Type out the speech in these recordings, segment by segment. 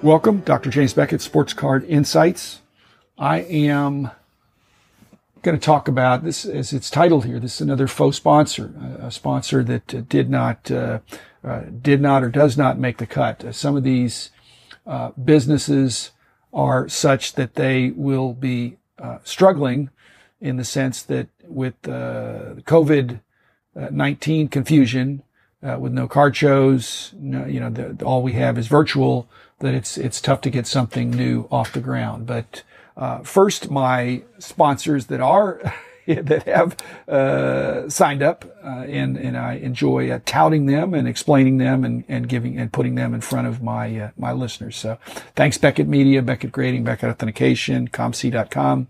Welcome, Dr. James Beckett, Sports Card Insights. I am going to talk about this, as it's titled here. This is another faux sponsor, a sponsor that did not or does not make the cut. Some of these businesses are such that they will be struggling in the sense that with COVID-19 confusion, with no card shows, all we have is virtual, that it's tough to get something new off the ground. But first, my sponsors that are that have signed up, and I enjoy touting them and explaining them and giving and putting them in front of my my listeners. So thanks, Beckett Media, Beckett Grading, Beckett Authentication, ComC.com,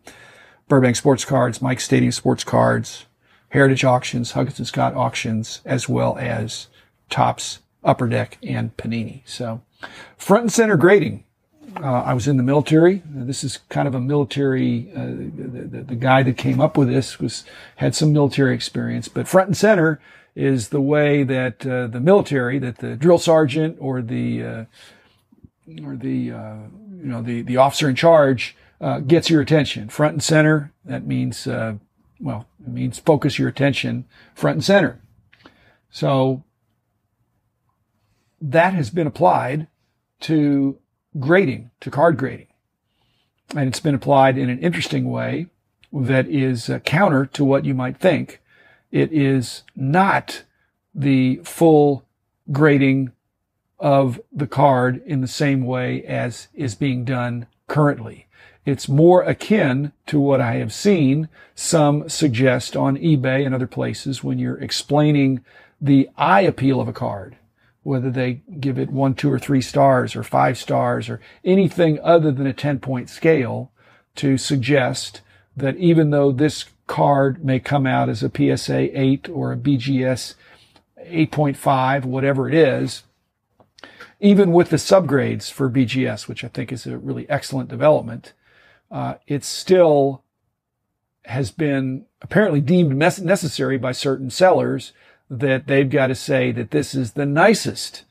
Burbank Sports Cards, Mike Stadium Sports Cards, Heritage Auctions, Huggins and Scott Auctions, as well as Topps, Upper Deck, and Panini. So front and center grading. I was in the military. This is kind of a military, the guy that came up with this had some military experience, but front and center is the way that the military, that the drill sergeant or the officer in charge gets your attention. Front and center, that means it means focus your attention front and center. So that has been applied to grading, to card grading. And it's been applied in an interesting way that is counter to what you might think. It is not the full grading of the card in the same way as is being done currently. It's more akin to what I have seen some suggest on eBay and other places when you're explaining the eye appeal of a card, whether they give it 1, 2, or 3 stars or 5 stars or anything other than a 10-point scale, to suggest that even though this card may come out as a PSA 8 or a BGS 8.5, whatever it is, even with the subgrades for BGS, which I think is a really excellent development, it still has been apparently deemed necessary by certain sellers that they've got to say that this is the nicest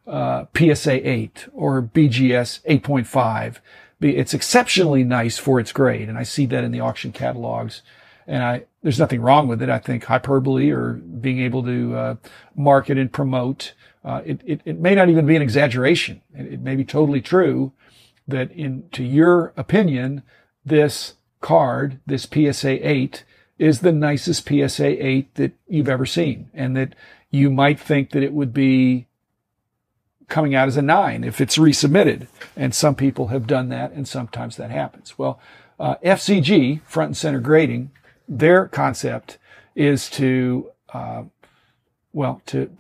PSA 8 or BGS 8.5. It's exceptionally nice for its grade, and I see that in the auction catalogs. And there's nothing wrong with it. I think hyperbole or being able to market and promote, it may not even be an exaggeration. It may be totally true that, to your opinion, this card, this PSA 8, is the nicest PSA 8 that you've ever seen, and that you might think that it would be coming out as a 9 if it's resubmitted. And some people have done that, and sometimes that happens. Well, FCG, front and center grading, their concept is to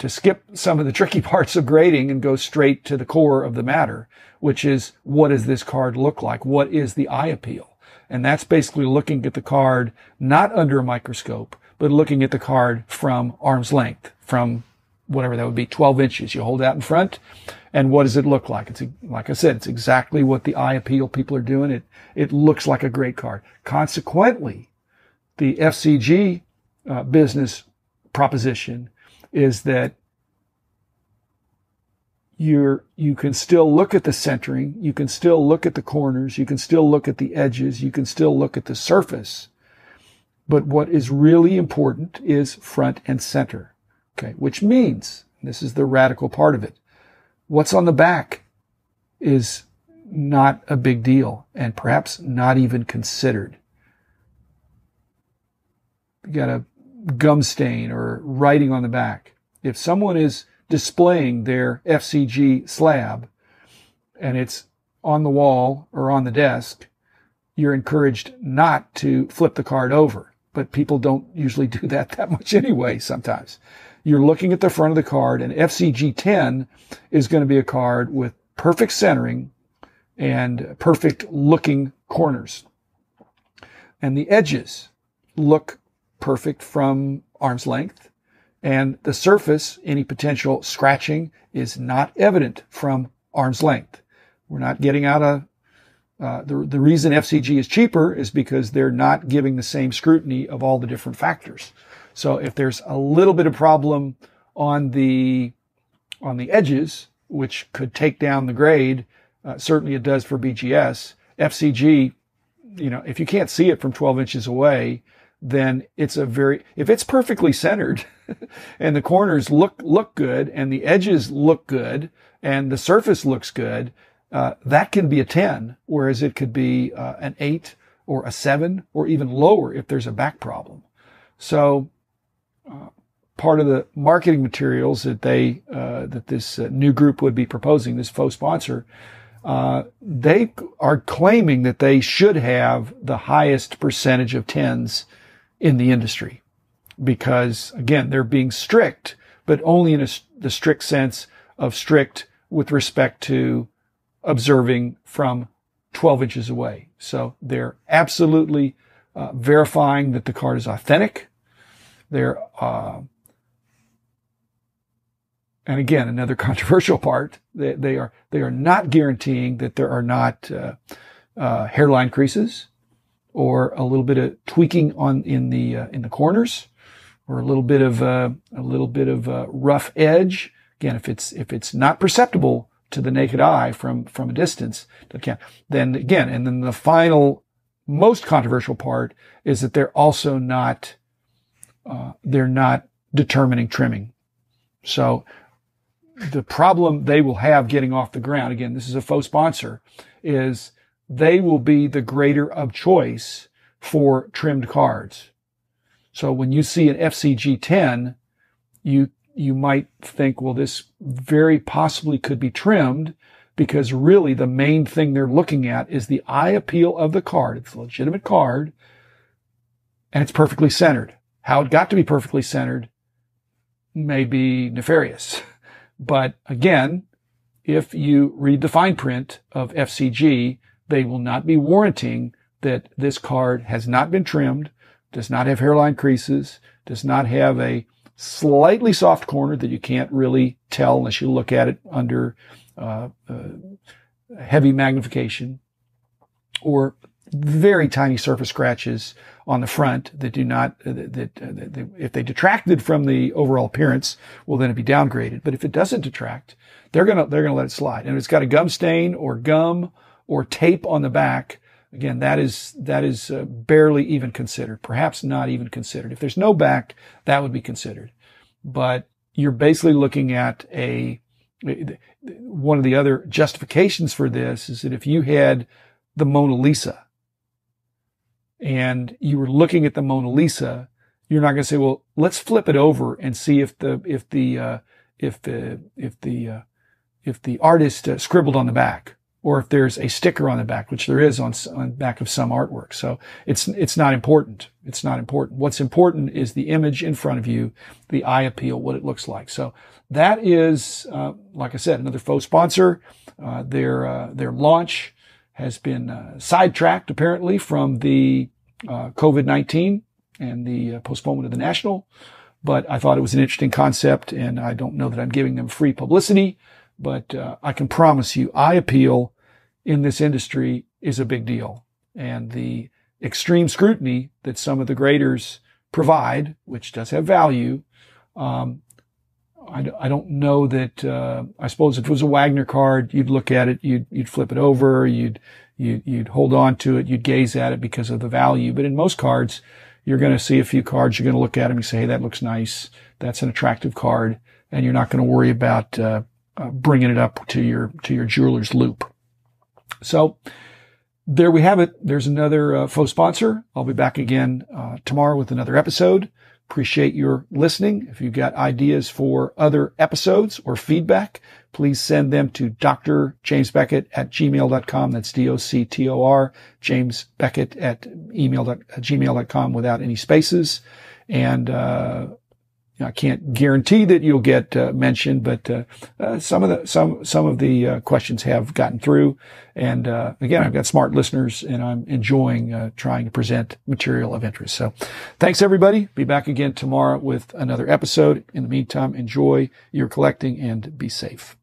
skip some of the tricky parts of grading and go straight to the core of the matter, which is, what does this card look like? What is the eye appeal? And that's basically looking at the card not under a microscope, but looking at the card from arm's length, from whatever that would be, 12 inches. You hold out in front, and what does it look like? It's, like I said, it's exactly what the eye appeal people are doing. It looks like a great card. Consequently, the FCG business proposition is that you can still look at the centering, you can still look at the corners, you can still look at the edges, you can still look at the surface. But what is really important is front and center. Okay, which means, this is the radical part of it, what's on the back is not a big deal, and perhaps not even considered. You got a gum stain or writing on the back. If someone is displaying their FCG slab and it's on the wall or on the desk, you're encouraged not to flip the card over. But people don't usually do that much anyway sometimes. You're looking at the front of the card, and FCG 10 is going to be a card with perfect centering and perfect looking corners. And the edges look perfect from arm's length. And the surface, any potential scratching, is not evident from arm's length. We're not getting out of the reason FCG is cheaper is because they're not giving the same scrutiny of all the different factors. So if there's a little bit of problem on the edges, which could take down the grade, Certainly it does for BGS. FCG, if you can't see it from 12 inches away, then if it's perfectly centered and the corners look good and the edges look good and the surface looks good, that can be a 10, whereas it could be an 8 or a 7 or even lower if there's a back problem. So part of the marketing materials that this new group would be proposing, this faux sponsor, they are claiming that they should have the highest percentage of 10s in the industry because, again, they're being strict, but only in the strict sense of strict with respect to observing from 12 inches away. So they're absolutely verifying that the card is authentic. They're and again, another controversial part, they are not guaranteeing that there are not hairline creases or a little bit of tweaking in the corners or a little bit of rough edge. Again, if it's not perceptible to the naked eye from a distance, then the final most controversial part is that they're also not determining trimming. So the problem they will have getting off the ground, again, this is a faux sponsor, is they will be the grader of choice for trimmed cards. So when you see an FCG 10, you might think, well, this very possibly could be trimmed because really the main thing they're looking at is the eye appeal of the card. It's a legitimate card and it's perfectly centered. How it got to be perfectly centered may be nefarious. But again, if you read the fine print of FCG, they will not be warranting that this card has not been trimmed, does not have hairline creases, does not have a slightly soft corner that you can't really tell unless you look at it under heavy magnification, or very tiny surface scratches on the front that do not, if they detracted from the overall appearance, well, then it'd be downgraded. But if it doesn't detract, they're gonna let it slide. And if it's got a gum stain or gum or tape on the back, again, that is barely even considered, perhaps not even considered. If there's no back, that would be considered. But you're basically looking at one of the other justifications for this is that if you had the Mona Lisa and you were looking at the Mona Lisa, you're not going to say, well, let's flip it over and see if the artist scribbled on the back, or if there's a sticker on the back, which there is on the back of some artwork. So it's not important. It's not important. What's important is the image in front of you, the eye appeal, what it looks like. So that is, like I said, another faux sponsor. Their launch has been sidetracked apparently from the COVID-19 and the postponement of the National. But I thought it was an interesting concept, and I don't know that I'm giving them free publicity, but I can promise you eye appeal in this industry is a big deal. And the extreme scrutiny that some of the graders provide, which does have value, I don't know that, I suppose if it was a Wagner card, you'd look at it, you'd flip it over, you'd hold on to it, you'd gaze at it because of the value. But in most cards, you're going to see a few cards, you're going to look at them and say, hey, that looks nice. That's an attractive card. And you're not going to worry about, bringing it up to your jeweler's loop. So there we have it. There's another faux sponsor. I'll be back again tomorrow with another episode. Appreciate your listening. If you've got ideas for other episodes or feedback, please send them to drjamesbeckett@gmail.com. That's DOCTOR, James Beckett @gmail.com without any spaces. And I can't guarantee that you'll get mentioned, but some of the questions have gotten through. And again, I've got smart listeners, and I'm enjoying trying to present material of interest. So, thanks everybody. Be back again tomorrow with another episode. In the meantime, enjoy your collecting and be safe.